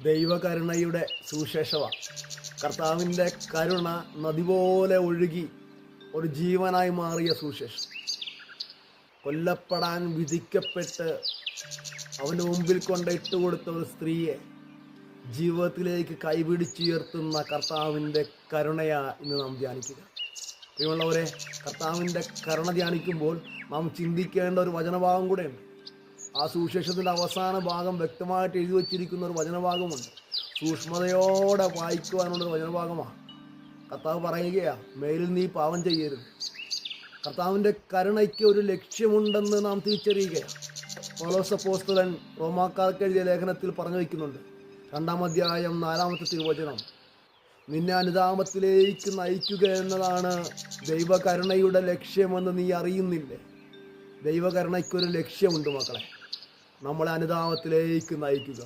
ദൈവകരുണയുടെ സുവിശേഷമാണ്. കർത്താവിൻ്റെ കരുണ നദി പോലെ ഒഴുകി ഒരു ജീവനായി മാറിയ സുവിശേഷം. കൊല്ലപ്പെടാൻ വിധിക്കപ്പെട്ട് അവൻ്റെ മുമ്പിൽ കൊണ്ട് ഇട്ടുകൊടുത്ത ഒരു സ്ത്രീയെ ജീവിതത്തിലേക്ക് കൈപിടിച്ചുയർത്തുന്ന കർത്താവിൻ്റെ കരുണയാ ഇന്ന് നാം ധ്യാനിക്കുക. പ്രിയമുള്ളവരെ, കർത്താവിൻ്റെ കരുണ ധ്യാനിക്കുമ്പോൾ നാം ചിന്തിക്കേണ്ട ഒരു വചനഭാഗം കൂടെയുണ്ട്. ആ സുവിശേഷത്തിൻ്റെ അവസാന ഭാഗം വ്യക്തമായിട്ട് എഴുതി വച്ചിരിക്കുന്ന ഒരു വചനഭാഗമുണ്ട്. സൂക്ഷ്മതയോടെ വായിക്കുവാനുള്ളൊരു വചനഭാഗമാണ്. കർത്താവ് പറയുകയാണ്, മേലിൽ നീ പാപം ചെയ്യരുത്. കർത്താവിൻ്റെ കരുണയ്ക്ക് ഒരു ലക്ഷ്യമുണ്ടെന്ന് നാം തിരിച്ചറിയുകയാണ്. പൗലോസ് അപ്പോസ്തലൻ റോമാക്കാർക്ക് എഴുതിയ ലേഖനത്തിൽ പറഞ്ഞു വയ്ക്കുന്നുണ്ട്. 2-ാം അധ്യായം 4-ാമത്തെ തിരുവചനം, നിന്നെ അനുതാപത്തിലേക്ക് നയിക്കുക എന്നതാണ് ദൈവകരുണയുടെ ലക്ഷ്യമെന്ന് നീ അറിയുന്നില്ലേ? ദൈവകരുണയ്ക്കൊരു ലക്ഷ്യമുണ്ട് മക്കളെ, നമ്മളെ അനുതാപത്തിലേക്ക് നയിക്കുക.